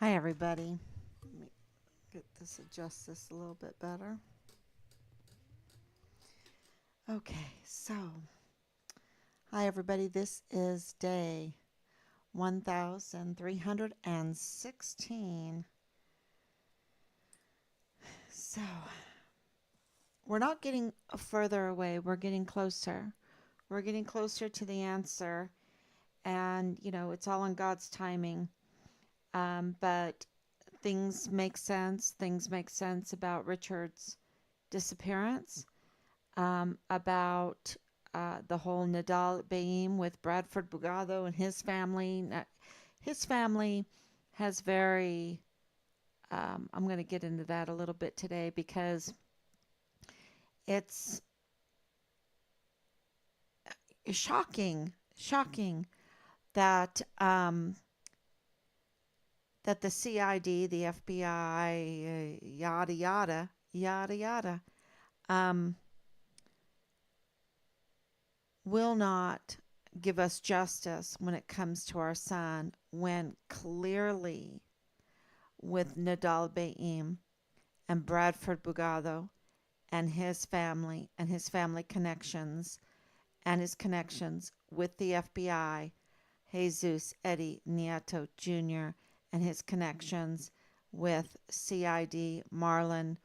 Hi, everybody. Let me adjust this a little bit better. Okay, so, hi, everybody. This is day 1316. So, we're not getting further away, we're getting closer. We're getting closer to the answer, and it's all in God's timing. But things make sense. Things make sense about Richard's disappearance. About the whole Nadal Baim with Bradford Bugado and his family. His family has very, I'm going to get into that a little bit today because it's shocking that that the CID, the FBI, yada yada yada yada, um, will not give us justice when it comes to our son, when clearly with Nadal Baim and Bradford Bugado and his family connections and his connections with the FBI, Jesus Eddie Nieto Jr., and his connections with CID Marlon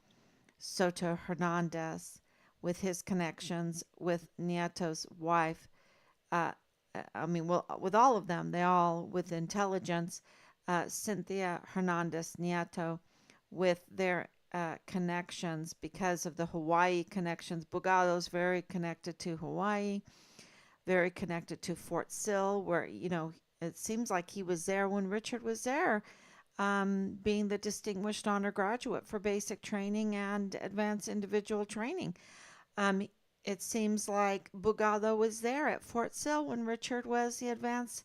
Soto Hernandez, with his connections with Nieto's wife. Uh, well, with all of them, they all with intelligence. Cynthia Hernandez Nieto, with their connections because of the Hawaii connections. Bugado's very connected to Hawaii, very connected to Fort Sill, where, it seems like he was there when Richard was there, being the distinguished honor graduate for basic training and advanced individual training. Um, it seems like Bugado was there at Fort Sill when Richard was the advanced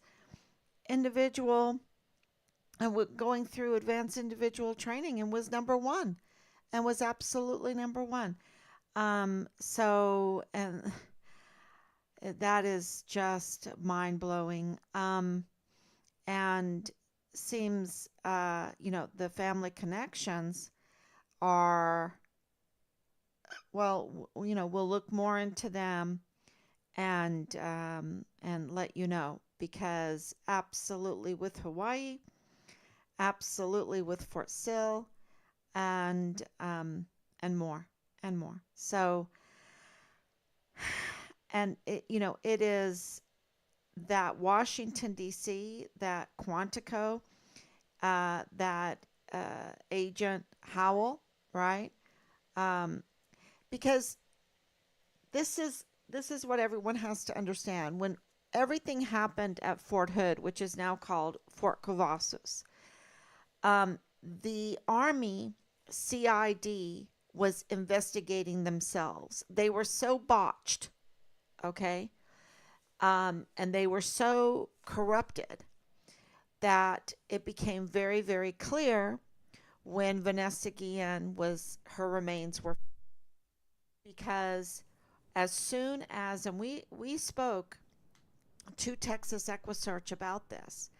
individual and going through advanced individual training and was number one and was absolutely number one. And that is just mind blowing. And seems, the family connections are, well, we'll look more into them and let you know, because absolutely with Hawaii, absolutely with Fort Sill, and and more and more. So, and it is that Washington D.C., that Quantico, that Agent Howell, right? Um, because this is what everyone has to understand. When everything happened at Fort Hood, which is now called Fort Cavazos, um, the Army CID was investigating themselves. They were so botched, okay, and they were so corrupted that it became very, very clear when Vanessa Guillen was, her remains were, because as soon as, and we spoke to Texas EquiSearch about this,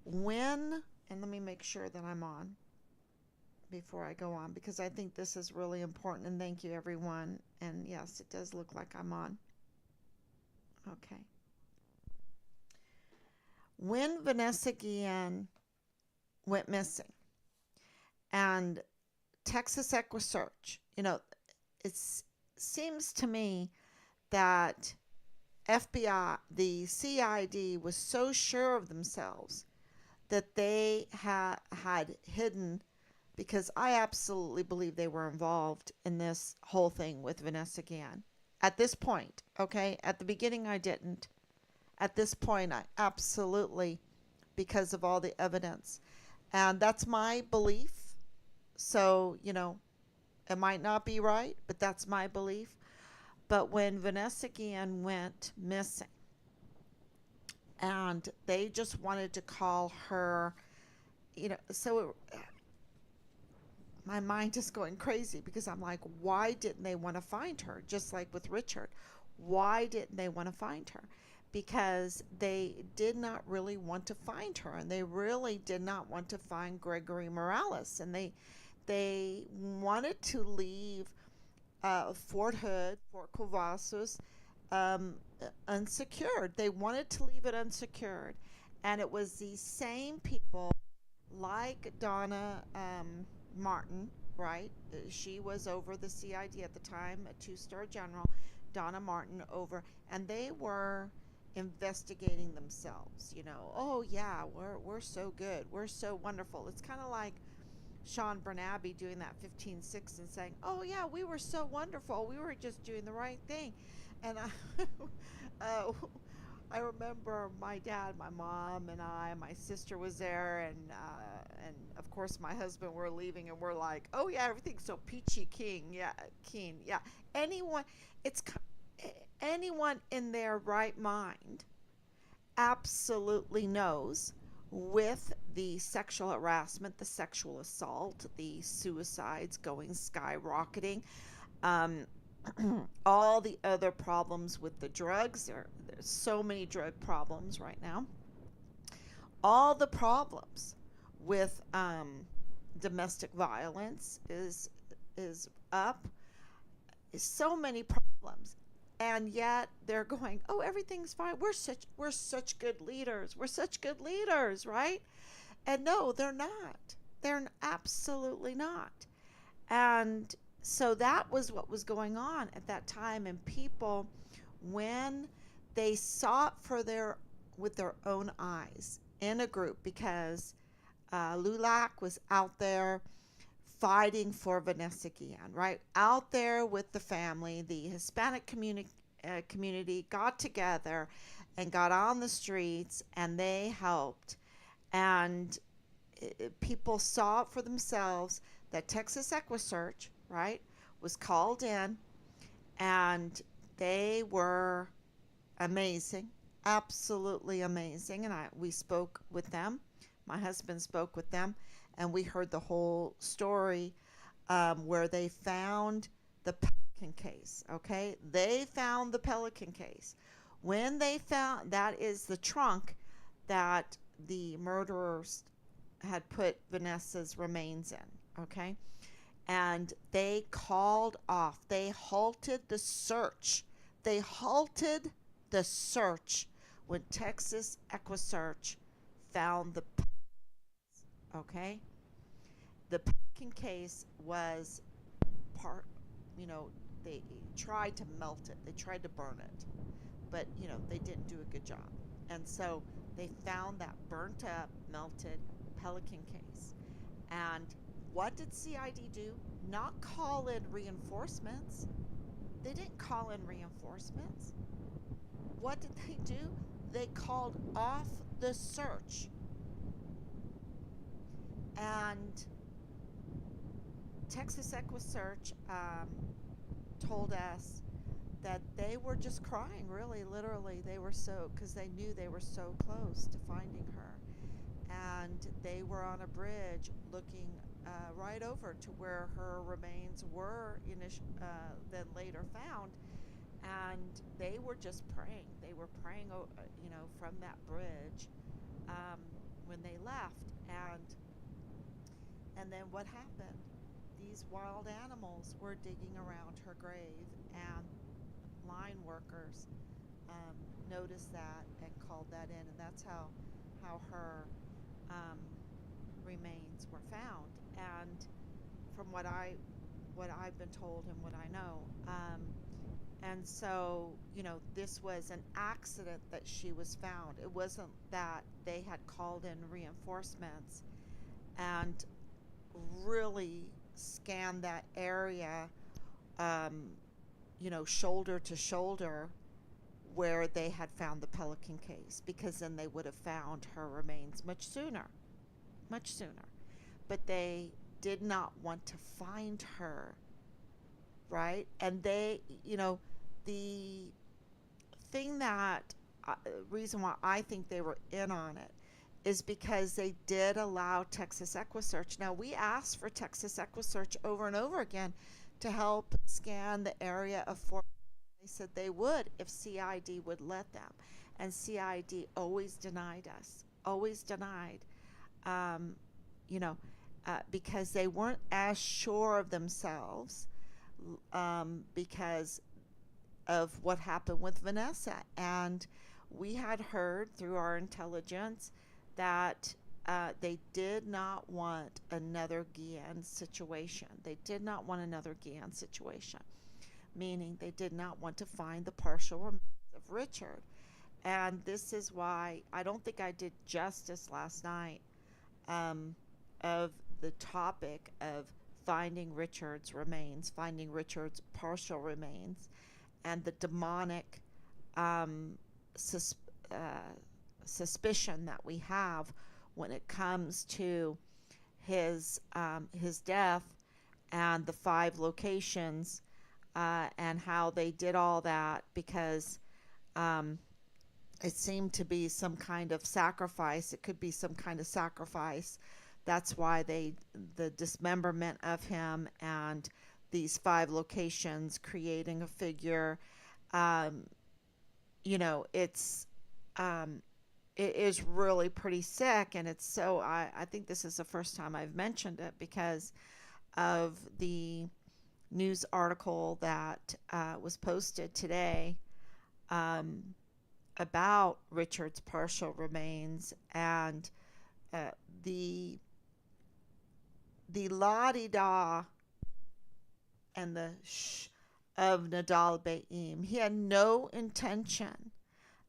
when, and let me make sure that I'm on before I go on, because I think this is really important, and thank you everyone. And yes, it does look like I'm on. Okay. When Vanessa Guillen went missing and Texas EquiSearch, it seems to me that FBI, the CID, was so sure of themselves that they had hidden, because I absolutely believe they were involved in this whole thing with Vanessa Guillen. At this point, okay? At the beginning, I didn't. At this point, I absolutely, because of all the evidence. And that's my belief. So, it might not be right, but that's my belief. But when Vanessa Guillen went missing, and they just wanted to call her, so my mind is going crazy, because I'm like, why didn't they want to find her? Just like with Richard, why didn't they want to find her? because they did not really want to find her, and they really did not want to find Gregory Morales, and they wanted to leave Fort Hood, Fort Covassos, um, unsecured. They wanted to leave it unsecured, and it was these same people like Donna Martin, right? She was over the CID at the time, a two-star general. Donna Martin over, and they were investigating themselves. Oh yeah, we're so good, we're so wonderful. It's kind of like Sean Bernabe doing that 15-6 and saying, "Oh yeah, we were so wonderful. We were just doing the right thing." And uh, I remember my dad, my mom, and my sister was there, and of course my husband were leaving, and we're like, "Oh yeah, everything's so peachy keen, yeah." Anyone, it's anyone in their right mind absolutely knows with the sexual harassment, the sexual assault, the suicides going skyrocketing, um, all the other problems with the drugs. There's so many drug problems right now. All the problems with domestic violence is up. So many problems, and yet they're going, "Oh, everything's fine. We're such good leaders. We're such good leaders, right?" And no, they're not. They're absolutely not. And so that was what was going on at that time. And people, when they saw it for their with their own eyes in a group, because Lulac was out there fighting for Vanessa Guillen, right? Out there with the family, the Hispanic community got together and got on the streets, and they helped. And people saw it for themselves that Texas EquiSearch, right, was called in, and they were amazing, absolutely amazing. And we spoke with them. My husband spoke with them, and we heard the whole story, where they found the Pelican case. Okay, they found the Pelican case. When they found, that is the trunk that the murderers had put Vanessa's remains in. Okay, and they called off. They halted the search. They halted the search when Texas EquiSearch found the. Okay, the Pelican case was part. You know, they tried to melt it. They tried to burn it, but they didn't do a good job. And so they found that burnt up, melted Pelican case. And what did CID do? Not call in reinforcements. They didn't call in reinforcements. What did they do? They called off the search. And Texas EquiSearch told us that they were just crying, really, literally. They were so, because they knew they were so close to finding her. And they were on a bridge looking right over to where her remains were then later found. And they were just praying. They were praying, from that bridge, when they left. And then what happened? These wild animals were digging around her grave, and line workers noticed that and called that in, and that's how her remains were found. And from what I've been told and what I know, and so this was an accident that she was found. It wasn't that they had called in reinforcements and really scanned that area, shoulder to shoulder, where they had found the Pelican case, because then they would have found her remains much sooner. Much sooner. But they did not want to find her, right? And they, the thing that, reason why I think they were in on it is because they did allow Texas EquiSearch. Now, we asked for Texas EquiSearch over and over again to help scan the area of Fort. They said they would if CID would let them. and CID always denied us, always denied, um, you know, because they weren't as sure of themselves, because of what happened with Vanessa. And we had heard through our intelligence that they did not want another Guillen situation. They did not want another Guillen situation, meaning they did not want to find the partial remains of Richard. And this is why I don't think I did justice last night, um, of the topic of finding Richard's remains, finding Richard's partial remains, and the demonic, um, sus- uh, suspicion that we have when it comes to his death and the 5 locations, and how they did all that because, um, it seemed to be some kind of sacrifice. It could be some kind of sacrifice. That's why the dismemberment of him and these 5 locations creating a figure. Um, it's, um, it is really pretty sick, and it's so. I think this is the first time I've mentioned it because of the news article that was posted today, um, about Richard's partial remains, and uh, the la di da and the shh of Nadal Baim. He had no intention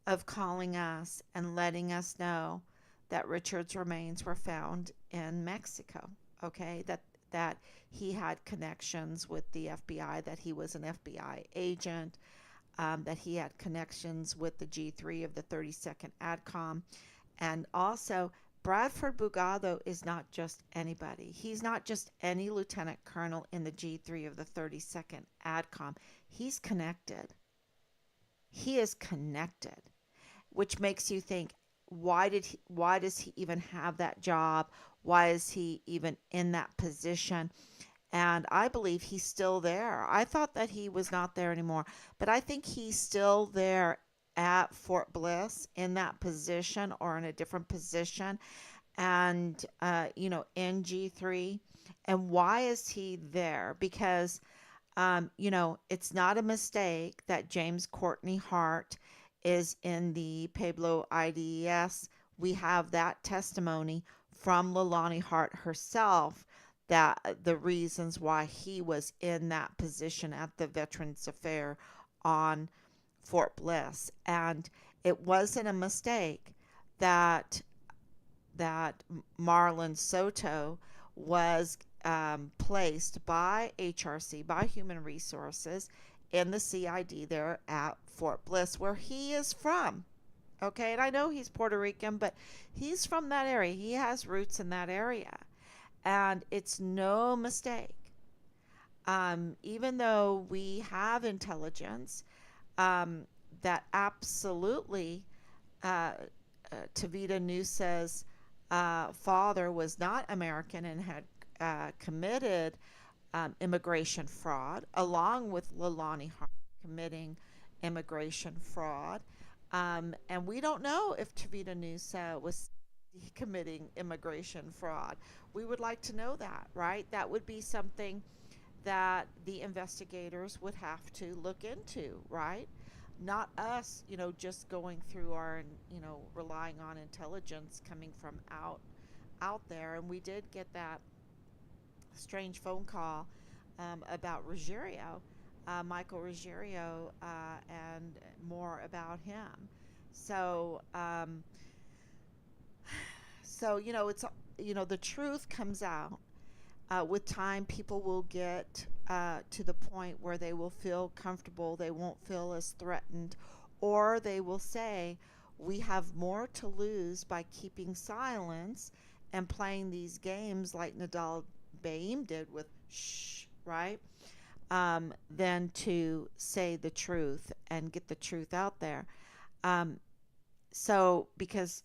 of calling us and letting us know that Richard's remains were found in Mexico. Okay, that he had connections with the FBI, that he was an FBI agent, that he had connections with the G3 of the 32nd ADCOM. And also, Bradford Bugado is not just anybody. He's not just any lieutenant colonel in the G3 of the 32nd ADCOM. He's connected. He is connected, which makes you think, why does he even have that job? Why is he even in that position? And I believe he's still there. I thought that he was not there anymore, but I think he's still there at Fort Bliss in that position or in a different position, and in G3. And why is he there? Because it's not a mistake that James Courtney Hart is in the Pueblo IDES. We have that testimony from Leilani Hart herself, that the reasons why he was in that position at the Veterans Affair on Fort Bliss. And it wasn't a mistake that Marlon Soto was, placed by HRC, by Human Resources, in the CID there at Fort Bliss, where he is from. Okay, and I know he's Puerto Rican, but he's from that area. He has roots in that area. And it's no mistake. Even though we have intelligence, um, that absolutely, uh, Tavita Nusa's father was not American and had committed, immigration fraud, along with Leilani Hart committing immigration fraud. And we don't know if Tavita Nusa was committing immigration fraud. We would like to know that, right? That would be something that the investigators would have to look into, right? Not us, just going through our, relying on intelligence coming from out there. And we did get that strange phone call, about Ruggiero, Michael Ruggiero, and more about him. So, it's, the truth comes out. With time, people will get, to the point where they will feel comfortable, they won't feel as threatened, or they will say, we have more to lose by keeping silence and playing these games like Nadal Baim did with shh, right? Than to say the truth and get the truth out there. Um, because,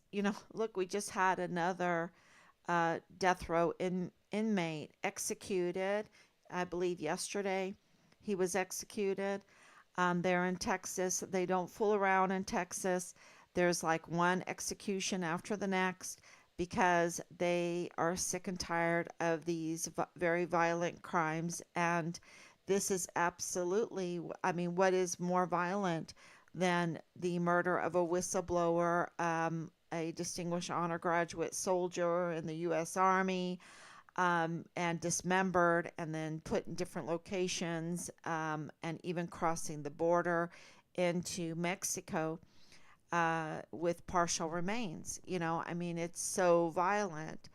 look, we just had another death row inmate executed. I believe yesterday he was executed. They're in Texas. They don't fool around in Texas. There's like one execution after the next because they are sick and tired of these very violent crimes. And this is absolutely, I mean, what is more violent than the murder of a whistleblower, a distinguished honor graduate soldier in the U.S. Army, and dismembered and then put in different locations, and even crossing the border into Mexico with partial remains. I mean, it's so violent.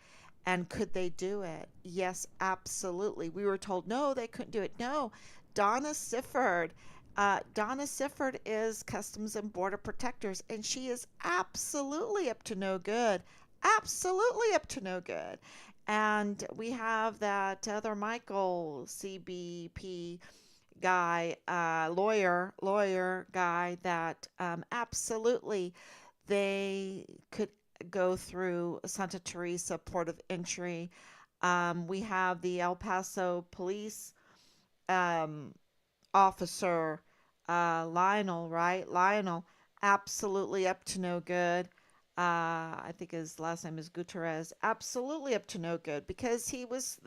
And could they do it? Yes, absolutely. We were told no, they couldn't do it. No, Donna Sifford. Donna Sifford is Customs and Border Protectors, and she is absolutely up to no good. Absolutely up to no good. And we have that other Michael CBP guy, lawyer guy that absolutely they could go through Santa Teresa port of entry. We have the El Paso police um, officer, Lionel, right? Lionel, absolutely up to no good. I think his last name is Gutierrez. Absolutely up to no good because he was,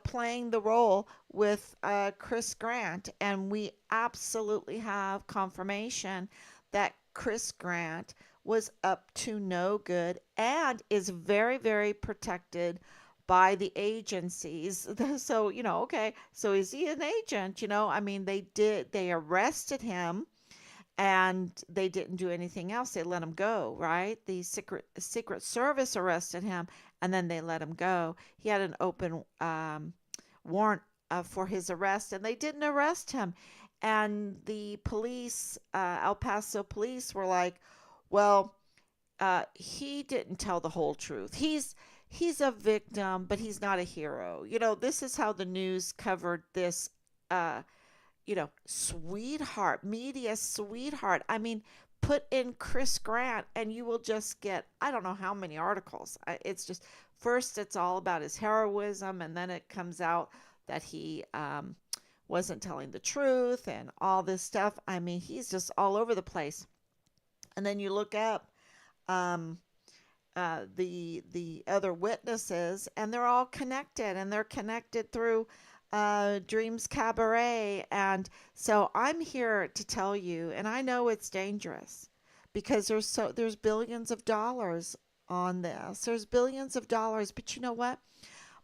playing the role with Chris Grant. And we absolutely have confirmation that Chris Grant was up to no good and is very, very protected by the agencies. So, okay, so is he an agent? I mean, they arrested him and they didn't do anything else. They let him go, right? The Secret Service arrested him and then they let him go. He had an open warrant for his arrest and they didn't arrest him. And the police, El Paso police, were like, well, he didn't tell the whole truth. He's a victim, but he's not a hero. This is how the news covered this. Sweetheart, media sweetheart. I mean, put in Chris Grant, and you will just get I don't know how many articles. It's just first it's all about his heroism, and then it comes out that he wasn't telling the truth and all this stuff. I mean, he's just all over the place. And then you look up um, the other witnesses, and they're all connected, and they're connected through Dreams Cabaret. And so I'm here to tell you, and I know it's dangerous because there's billions of dollars on this. There's billions of dollars, but you know what?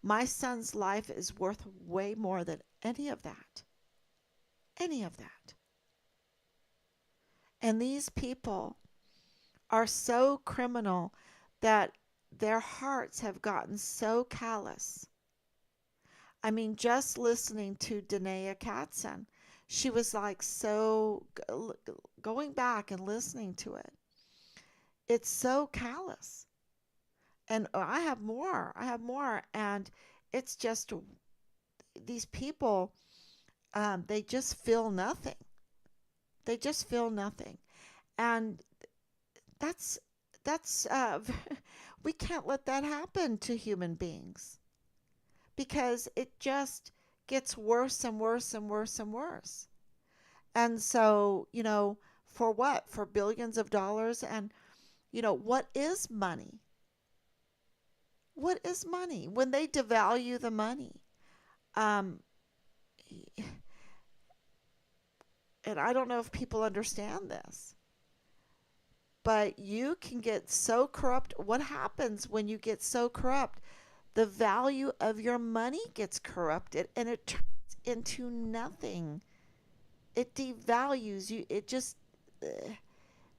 My son's life is worth way more than any of that. Any of that. And these people are so criminal that their hearts have gotten so callous. I mean, just listening to Danae Katzen, she was like so going back and listening to it. It's so callous. And I have more. I have more. And it's just these people, they just feel nothing. They just feel nothing. And that's that's we can't let that happen to human beings because it just gets worse and worse and worse and worse. And so, for what? For billions of dollars. And what is money? What is money? When they devalue the money, um and I don't know if people understand this, but you can get so corrupt. What happens when you get so corrupt? The value of your money gets corrupted and it turns into nothing. It devalues you.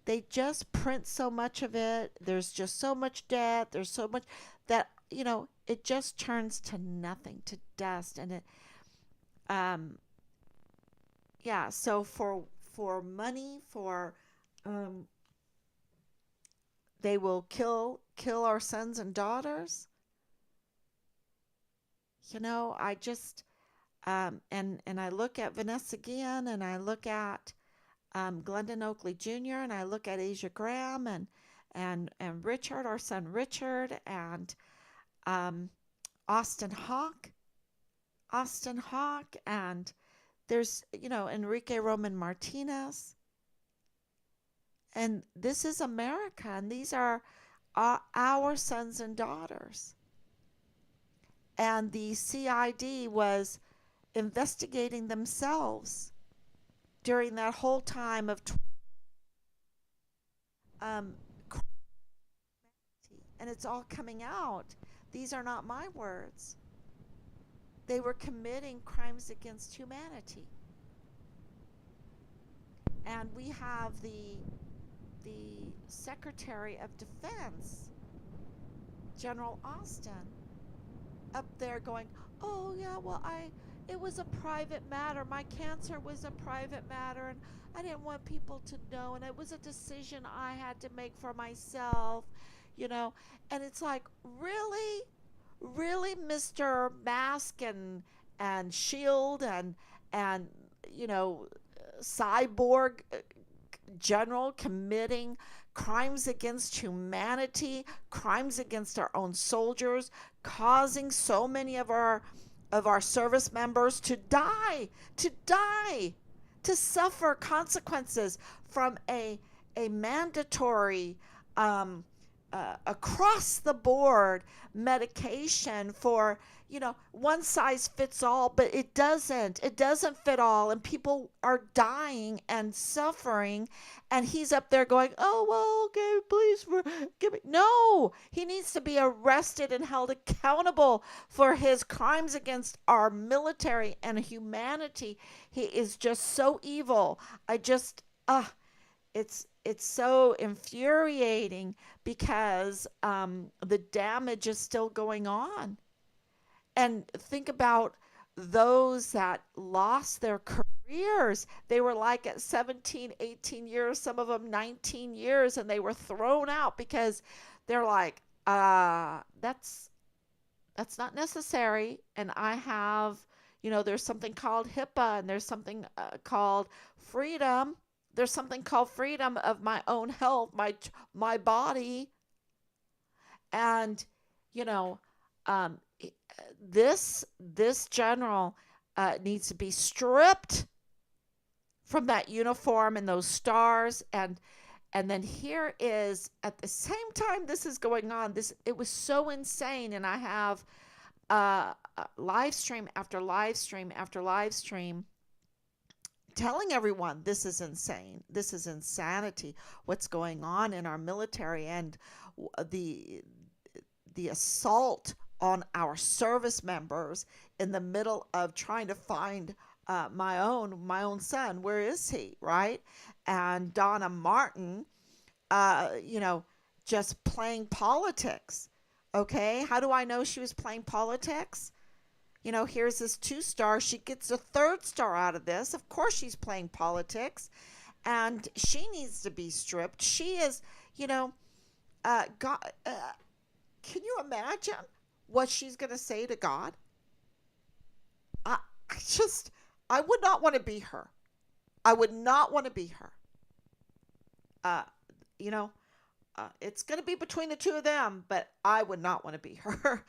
They just print so much of it. There's just so much debt. There's so much that, it just turns to nothing, to dust. And um, yeah, so for money, um, they will kill our sons and daughters. I just and I look at Vanessa Guillen, and I look at Glendon Oakley Jr., and I look at Asia Graham, and Richard, our son Richard, and um, Austin Hawk, and there's Enrique Roman Martinez, And this is America, and these are our sons and daughters. And the CID was investigating themselves during that whole time of um, and it's all coming out. These are not my words. They were committing crimes against humanity. And we have the Secretary of Defense, General Austin, up there going, "Oh yeah, well it was a private matter. My cancer was a private matter, and I didn't want people to know, and it was a decision I had to make for myself, you know." And it's like, really, really, Mister Mask and Shield and you know, cyborg general committing crimes against humanity, crimes against our own soldiers, causing so many of our service members to die, to suffer consequences from a mandatory across the board medication for, one size fits all, but it doesn't fit all, and people are dying and suffering, and he's up there going, "Oh well, okay, please give me." No, he needs to be arrested and held accountable for his crimes against our military and humanity. He is just so evil. I just it's so infuriating because the damage is still going on. And think about those that lost their careers. They were like at 17, 18 years, some of them 19 years, and they were thrown out because they're like, that's not necessary. And I have, there's something called HIPAA, and there's something called freedom. There's something called freedom of my own health, my body. And you know um, this general needs to be stripped from that uniform and those stars. And then here is, at the same time this is going on, this it was so insane. And I have live stream after live stream after live stream telling everyone this is insane. This is insanity. What's going on in our military, and the the assault on our service members in the middle of trying to find my own son. Where is he? Right? And Donna Martin, you know, just playing politics. Okay, how do I know she was playing politics? Here's this 2 star. She gets a 3rd star out of this. Of course, she's playing politics, and she needs to be stripped. She is, you know, God. Can you imagine what she's going to say to God? I, I just, I would not want to be her. I would not want to be her. Uh, you know, it's going to be between the two of them, but I would not want to be her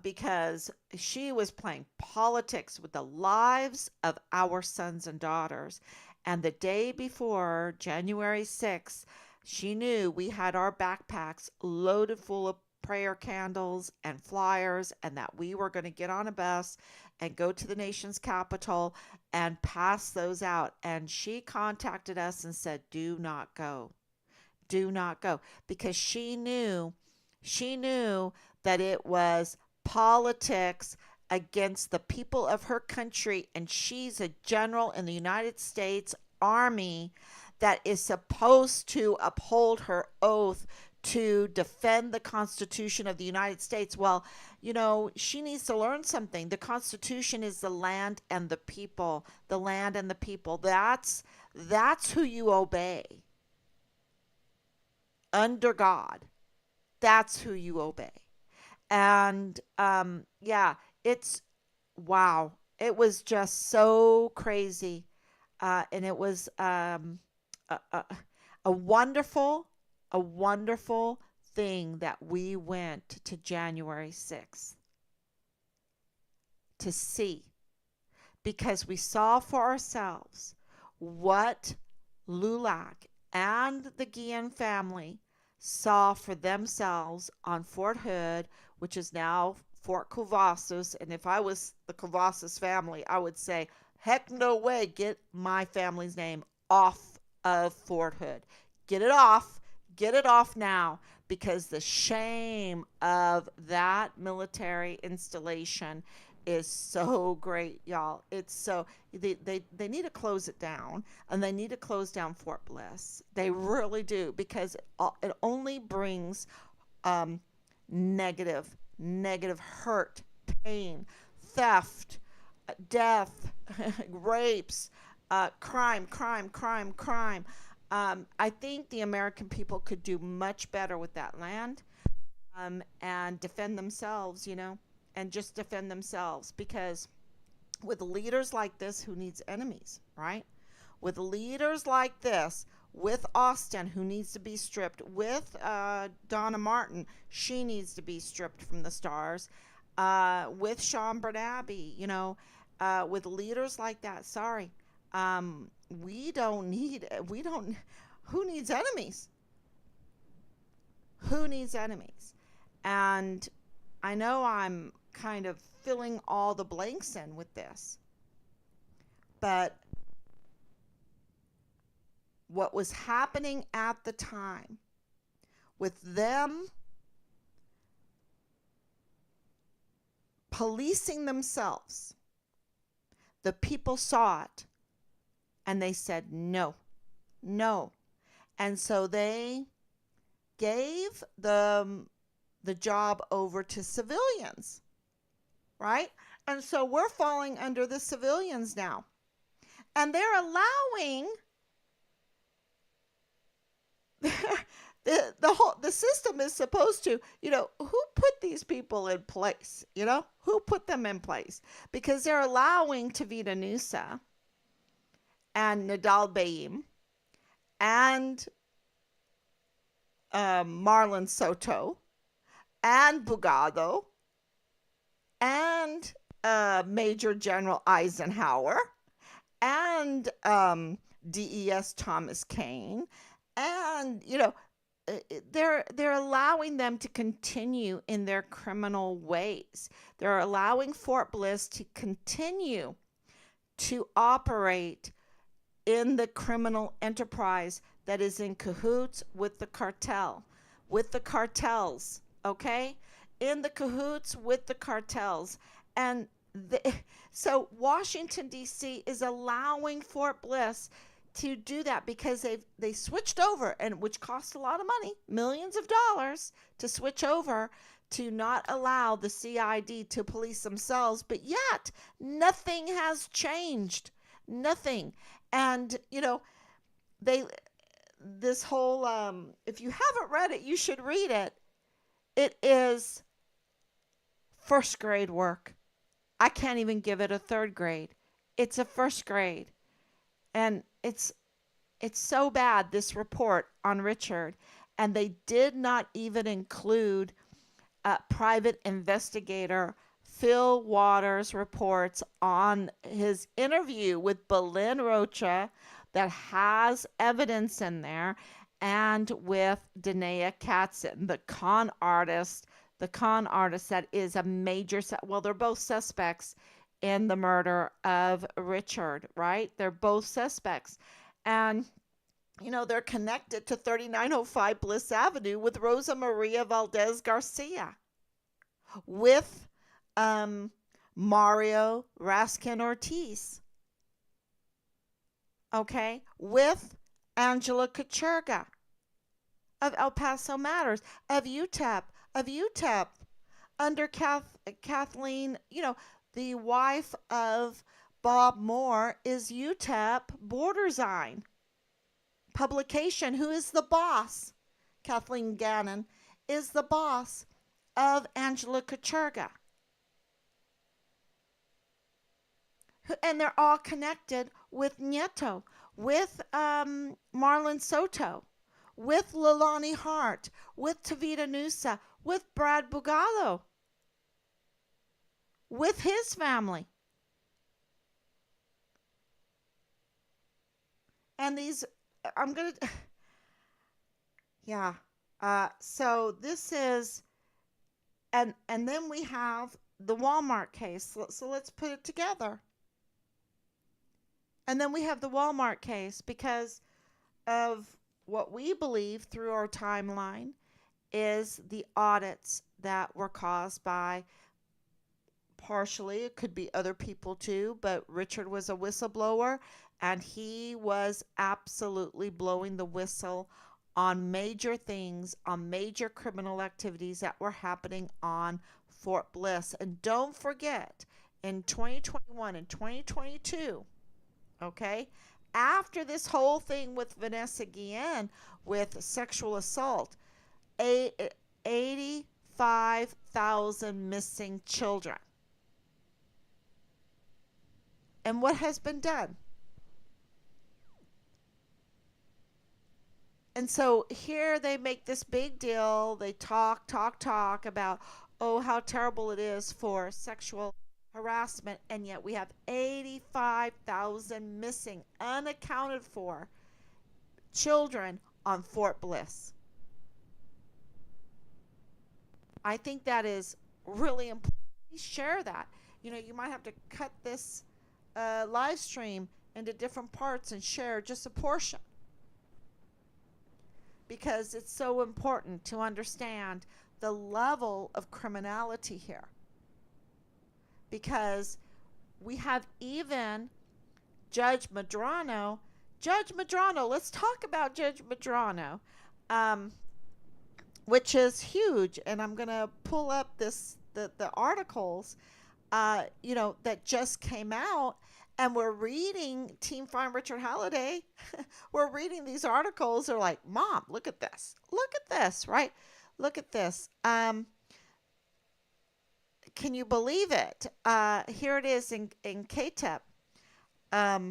because she was playing politics with the lives of our sons and daughters. And the day before, January 6th, she knew we had our backpacks loaded full of prayer candles and flyers, and that we were going to get on a bus and go to the nation's capital and pass those out. And she contacted us and said, "Do not go, do not go," because she knew that it was politics against the people of her country, and she's a general in the United States Army that is supposed to uphold her oath to defend the Constitution of the United States. Well, she needs to learn something. The Constitution is the land and the people. The land and the people. That's who you obey. Under God. That's who you obey. And yeah, it's wow. It was just so crazy. And it was a, a wonderful, a wonderful thing that we went to January 6th to see, because we saw for ourselves what LULAC and the Guillen family saw for themselves on Fort Hood, which is now Fort Covassos. And if I was the Covassos family, I would say, heck no way, get my family's name off of Fort Hood. Get it off. Get it off now, because the shame of that military installation is so great, y'all. It's so they need to close it down, and they need to close down Fort Bliss. They really do, because it only brings um, negative hurt, pain, theft, death, rapes, crime. I think the American people could do much better with that land, and defend themselves, and just defend themselves, because with leaders like this, who needs enemies, right? With leaders like this, with Austin, who needs to be stripped, with Donna Martin, she needs to be stripped from the stars, with Sean Bernabe, with leaders like that, sorry, we don't, who needs enemies? Who needs enemies? And I know I'm kind of filling all the blanks in with this, but what was happening at the time with them policing themselves, the people saw it and they said no, no. And so they gave the job over to civilians, right? And so we're falling under the civilians now. And they're allowing the system is supposed to, who put these people in place? Who put them in place? Because they're allowing Tavita Nusa and Nadal Baim and Marlon Soto and Bugado and Major General Eisenhower and DES Thomas Kane, and they're allowing them to continue in their criminal ways. They're allowing Fort Bliss to continue to operate in the criminal enterprise that is in cahoots with the cartels, okay? In the cahoots with the cartels. And so Washington, D.C. is allowing Fort Bliss to do that, because they switched over, and which cost a lot of money, millions of dollars, to switch over to not allow the CID to police themselves. But yet nothing has changed. Nothing. And they this whole if you haven't read it, you should read it. It is first grade work. I can't even give it a third grade. It's a first grade. And it's so bad, this report on Richard, and they did not even include private investigator Phil Waters' reports on his interview with Belen Rocha that has evidence in there, and with Danae Katzen, the con artist that is a major, well, they're both suspects in the murder of Richard, right? They're both suspects. And they're connected to 3905 Bliss Avenue with Rosa Maria Valdez Garcia, with Mario Raskin Ortiz, okay, with Angela Kacherga of El Paso Matters, of UTEP, under Kathleen, the wife of Bob Moore is UTEP Borderzine publication, who is the boss. Kathleen Gannon is the boss of Angela Kacherga. And they're all connected with Nieto, with Marlon Soto, with Lalani Hart, with Tavita Nusa, with Brad Bugalo, with his family. And these, Yeah. So this is, and then we have the Walmart case. So let's put it together. And then we have the Walmart case because of what we believe through our timeline is the audits that were caused by, partially, it could be other people too, but Richard was a whistleblower and he was absolutely blowing the whistle on major things, on major criminal activities that were happening on Fort Bliss. And don't forget, in 2021 and 2022, okay, after this whole thing with Vanessa Guillen with sexual assault, 85,000 missing children. And what has been done? And so here they make this big deal. They talk about, oh, how terrible it is for sexual harassment. And yet we have 85,000 missing, unaccounted for children on Fort Bliss. I think that is really important. Please share that. You might have to cut this live stream into different parts and share just a portion because it's so important to understand the level of criminality here. Because we have even Judge Madrano. Judge Madrano, let's talk about Judge Madrano, um, which is huge. And I'm going to pull up the articles that just came out. And we're reading Team Find Richard Halliday. We're reading these articles. They're like, Mom, look at this. Look at this, right? Look at this. Can you believe it? Here it is in KTEP. Let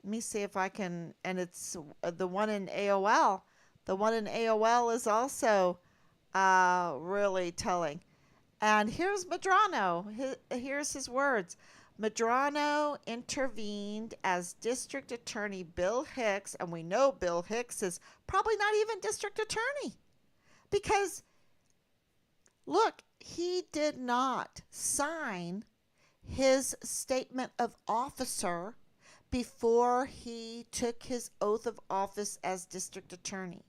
me see if I can, and it's the one in AOL. The one in AOL is also really telling. And here's Madrano. Here's his words. Madrano intervened as District Attorney Bill Hicks, and we know Bill Hicks is probably not even District Attorney because, look, he did not sign his statement of officer before he took his oath of office as District Attorney.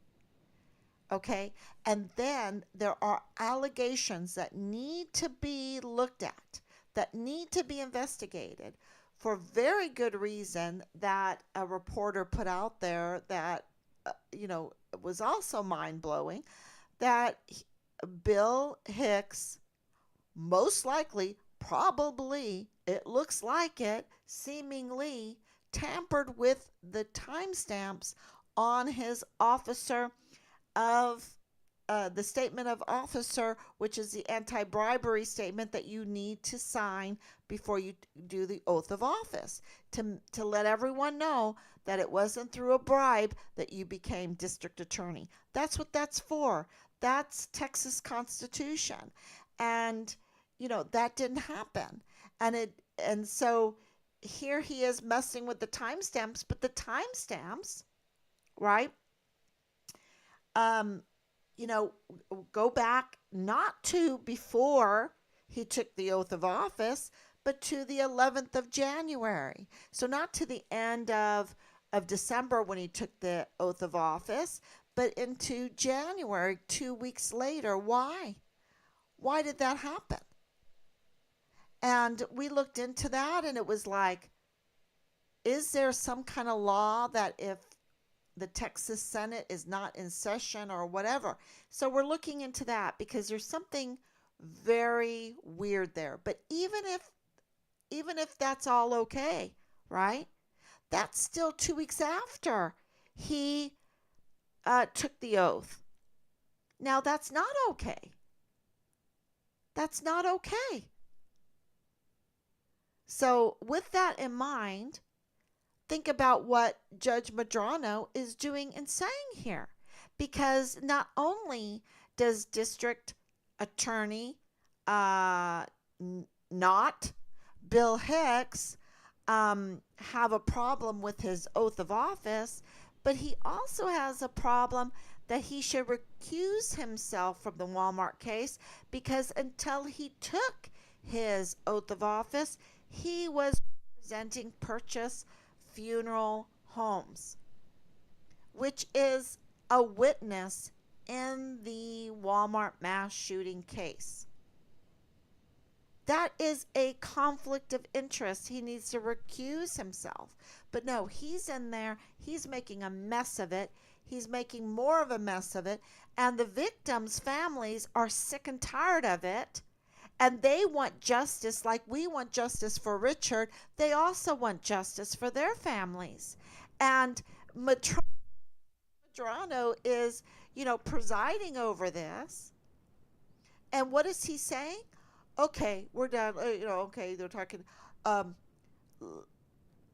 Okay, and then there are allegations that need to be looked at, that need to be investigated for very good reason that a reporter put out there that was also mind-blowing, that Bill Hicks most likely, probably, it looks like it, seemingly tampered with the timestamps on his officer of the statement of officer, which is the anti-bribery statement that you need to sign before you do the oath of office, to let everyone know that it wasn't through a bribe that you became district attorney. That's what that's for. That's Texas Constitution. And that didn't happen. And so here he is messing with the timestamps, but the timestamps, right? Um, you know, go back not to before he took the oath of office, but to the 11th of January. So not to the end of December when he took the oath of office, but into January, 2 weeks later. Why? Why did that happen? And we looked into that and it was like, is there some kind of law that if the Texas Senate is not in session or whatever? So we're looking into that because there's something very weird there. But even if that's all okay, right? That's still 2 weeks after he took the oath. Now that's not okay. That's not okay. So with that in mind, think about what Judge Madrano is doing and saying here. Because not only does District Attorney uh, not Bill Hicks have a problem with his oath of office, but he also has a problem that he should recuse himself from the Walmart case because until he took his oath of office, he was representing Purchase Funeral Homes, which is a witness in the Walmart mass shooting case. That is a conflict of interest. He needs to recuse himself. But no, he's in there. He's making a mess of it. He's making more of a mess of it. And the victims' families are sick and tired of it. And they want justice like we want justice for Richard. They also want justice for their families. And Madrano is, presiding over this. And what is he saying? Okay, we're done. Okay, they're talking. Um,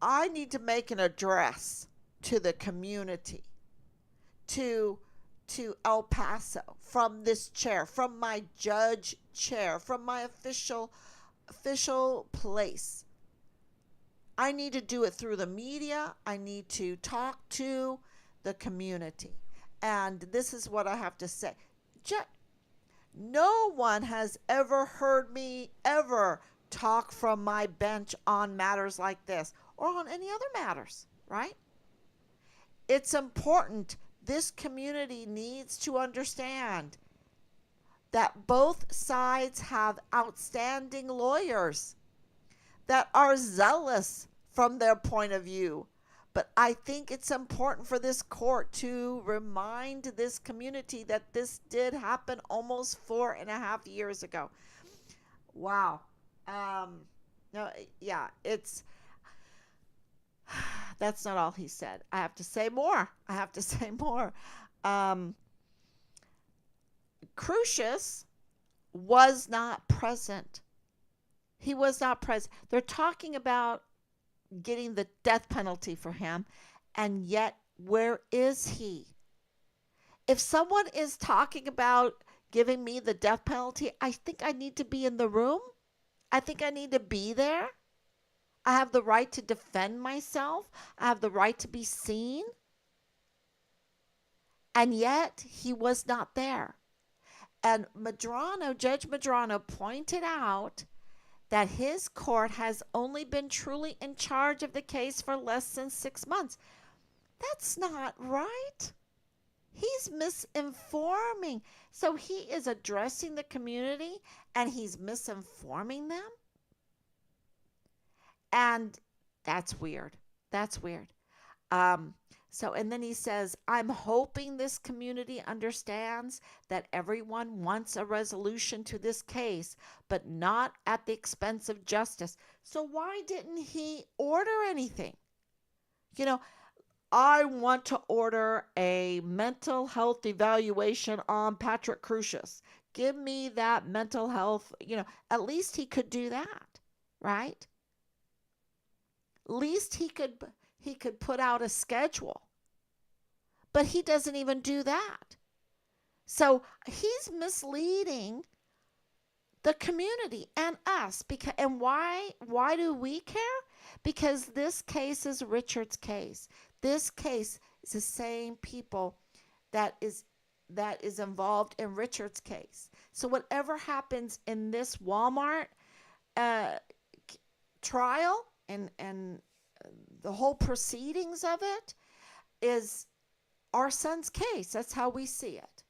I need to make an address to the community, to El Paso, from this chair, from my judge chair, from my official place. I need to do it through the media. I need to talk to the community. And this is what I have to say. No one has ever heard me ever talk from my bench on matters like this or on any other matters, right? It's important. This community needs to understand that both sides have outstanding lawyers that are zealous from their point of view. But I think it's important for this court to remind this community that this did happen almost 4.5 years ago. Wow. No, yeah, that's not all he said. I have to say more. Crucius was not present. He was not present. They're talking about getting the death penalty for him, and yet where is he? If someone is talking about giving me the death penalty, I think I need to be in the room. I think I need to be there. I have the right to defend myself. I have the right to be seen. And yet he was not there. And Judge Madrano pointed out that his court has only been truly in charge of the case for less than 6 months. That's not right. He's misinforming. So he is addressing the community and he's misinforming them. And that's weird. And then he says, I'm hoping this community understands that everyone wants a resolution to this case, but not at the expense of justice. So why didn't he order anything? I want to order a mental health evaluation on Patrick Crucius. Give me that mental health, at least he could do that, right? At least he could put out a schedule. But he doesn't even do that. So he's misleading the community and us. And why do we care? Because this case is Richard's case. This case is the same people that is involved in Richard's case. So whatever happens in this Walmart trial and the whole proceedings of it is our son's case. That's how we see it.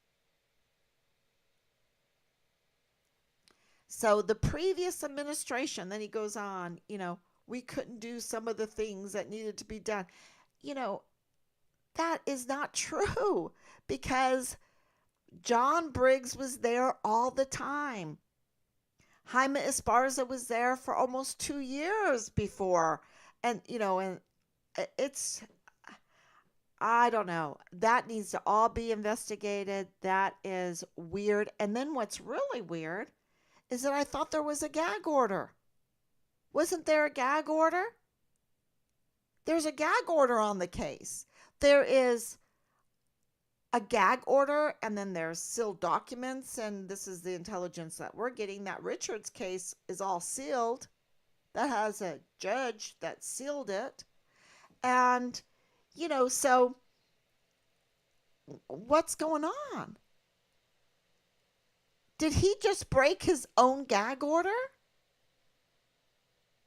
So the previous administration, then he goes on, we couldn't do some of the things that needed to be done. That is not true because John Briggs was there all the time. Jaime Esparza was there for almost 2 years before. And it's, I don't know. That needs to all be investigated. That is weird. And then what's really weird is that I thought there was a gag order. Wasn't there a gag order? There's a gag order on the case. There is a gag order, and then there's sealed documents, and this is the intelligence that we're getting, that Richard's case is all sealed. That has a judge that sealed it. And, so what's going on? Did he just break his own gag order?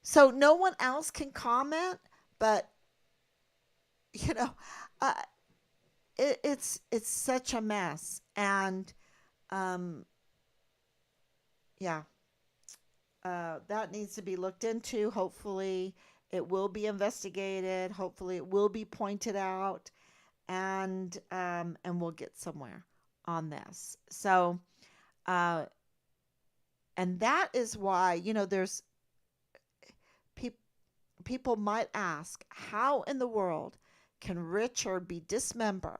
So no one else can comment, but you know, uh, it's such a mess, and um, yeah, that needs to be looked into. Hopefully, it will be investigated. Hopefully, it will be pointed out, and we'll get somewhere on this. So, uh, and that is why there's people. People might ask, how in the world can Richard be dismembered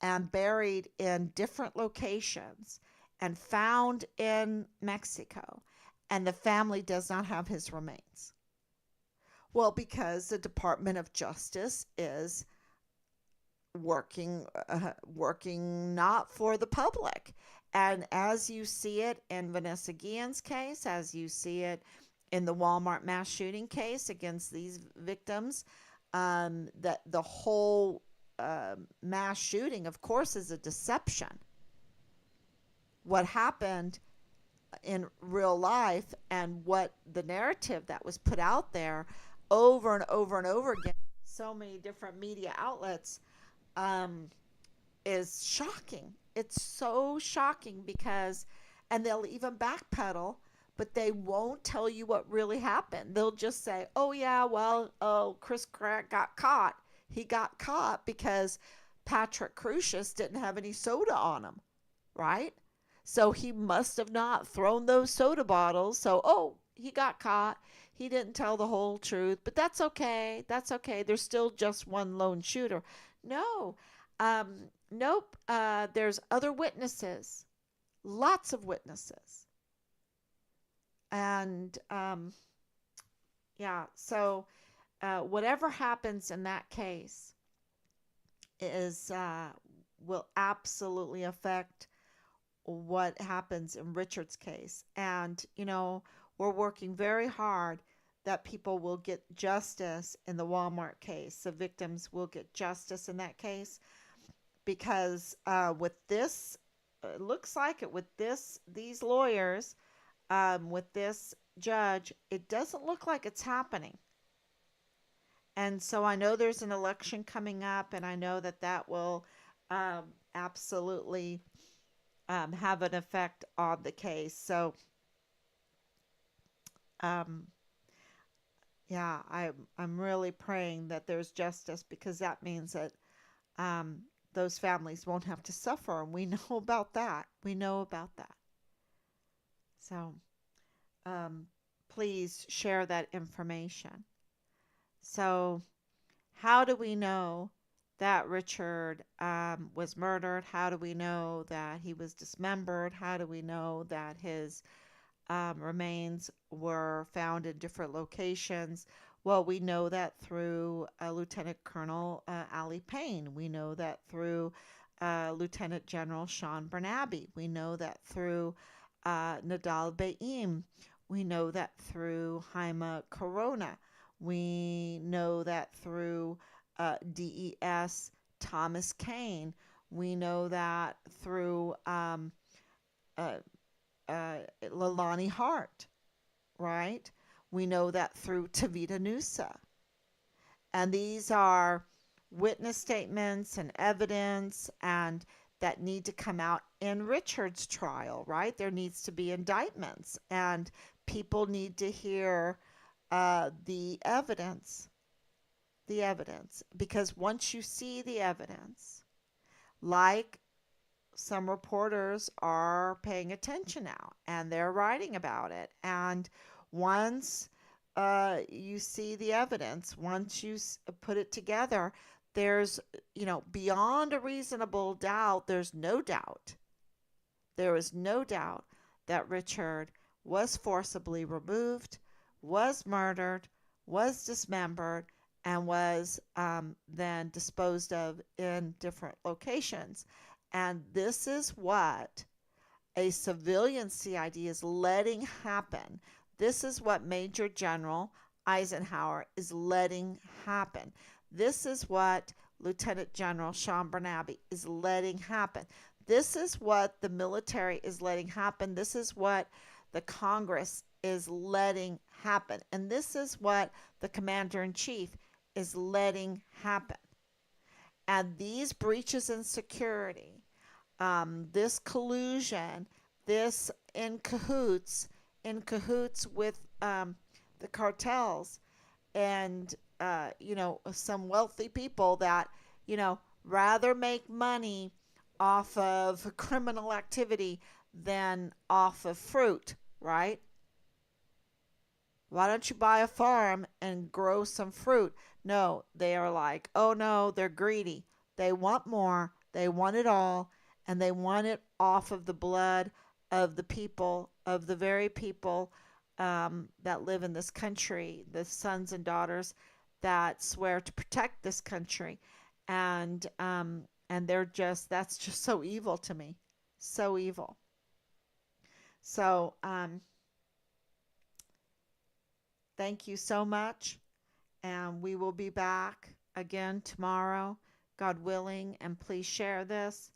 and buried in different locations and found in Mexico, and the family does not have his remains? Well, because the Department of Justice is working not for the public. And as you see it in Vanessa Guillen's case, as you see it in the Walmart mass shooting case against these victims, that the whole mass shooting, of course, is a deception. What happened in real life and what the narrative that was put out there over and over and over again, so many different media outlets, um, is shocking. It's so shocking because, and they'll even backpedal, but they won't tell you what really happened. They'll just say, oh, yeah, well, oh, Chris Crack got caught. He got caught because Patrick Crucius didn't have any soda on him, right? So he must have not thrown those soda bottles. So, oh, he got caught. He didn't tell the whole truth, but that's okay. That's okay. There's still just one lone shooter. No, nope. There's other witnesses, lots of witnesses. And yeah, so whatever happens in that case is will absolutely affect what happens in Richard's case. And, we're working very hard that people will get justice in the Walmart case. The victims will get justice in that case because with this, it looks like it with these lawyers, with this judge, it doesn't look like it's happening. And so I know there's an election coming up, and I know that that will absolutely have an effect on the case. So, um, yeah, I'm really praying that there's justice because that means that um, those families won't have to suffer, and we know about that. We know about that. So, um, please share that information. So, how do we know that Richard was murdered? How do we know that he was dismembered? How do we know that his remains were found in different locations? Well, we know that through Lieutenant Colonel Ali Payne. We know that through Lieutenant General Sean Bernabe. We know that through Nadal Baim. We know that through Jaime Corona. We know that through DES Thomas Kane. We know that through uh, Lalani Hart, right? We know that through Tavita Nusa. And these are witness statements and evidence and that need to come out in Richard's trial, right? There needs to be indictments and people need to hear the evidence, because once you see the evidence, like some reporters are paying attention now and they're writing about it. And once you see the evidence, once you put it together, there's, beyond a reasonable doubt, there's no doubt. There is no doubt that Richard was forcibly removed, was murdered, was dismembered, and was then disposed of in different locations. And this is what a civilian CID is letting happen. This is what Major General Eisenhower is letting happen. This is what Lieutenant General Sean Bernabe is letting happen. This is what the military is letting happen. This is what the Congress is letting happen. And this is what the commander in chief is letting happen. And these breaches in security, this collusion, this in cahoots with the cartels and some wealthy people that rather make money off of criminal activity than off of fruit, right? Why don't you buy a farm and grow some fruit? No, they are like, oh no, they're greedy. They want more, they want it all, and they want it off of the blood of the people, of the very people that live in this country, the sons and daughters that swear to protect this country. And that's just so evil to me. So evil. So thank you so much. And we will be back again tomorrow, God willing. And please share this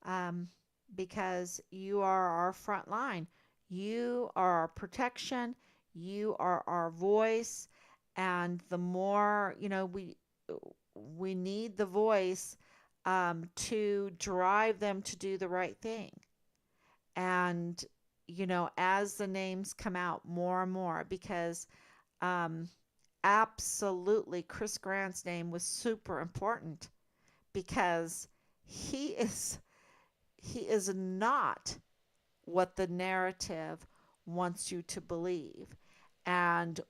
um, because you are our front line. You are our protection. You are our voice. And the more, we need the voice to drive them to do the right thing. And, as the names come out more and more, because um, absolutely Chris Grant's name was super important because he is he is not what the narrative wants you to believe. And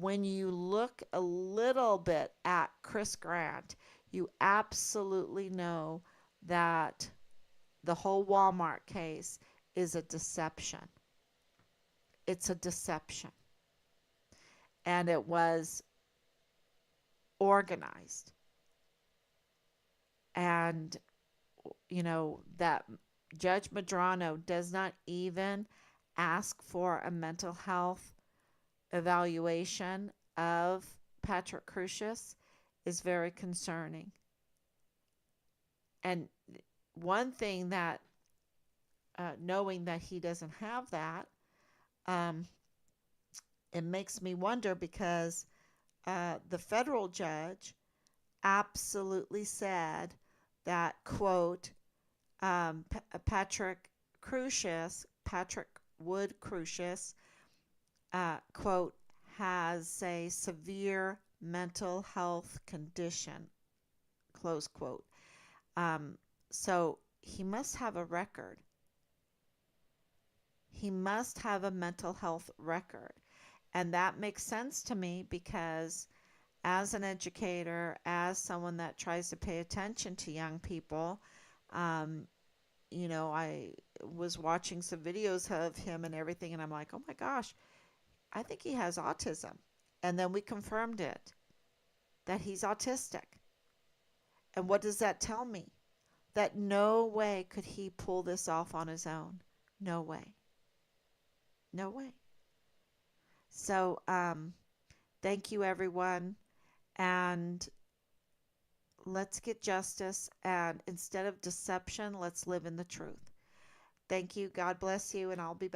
when you look a little bit at Chris Grant, you absolutely know that the whole Walmart case is a deception. It's a deception. And it was organized. And, that Judge Madrano does not even ask for a mental health evaluation of Patrick Crusius is very concerning. And one thing that, knowing that he doesn't have that, um, it makes me wonder because the federal judge absolutely said that, quote, Patrick Wood Crusius, quote, has a severe mental health condition, close quote. So he must have a record. He must have a mental health record. And that makes sense to me because as an educator, as someone that tries to pay attention to young people, um, I was watching some videos of him and everything, and I'm like, oh my gosh, I think he has autism. And then we confirmed it that he's autistic. And what does that tell me? That no way could he pull this off on his own. No way. No way. So, thank you, everyone. And let's get justice. And instead of deception, let's live in the truth. Thank you. God bless you. And I'll be back.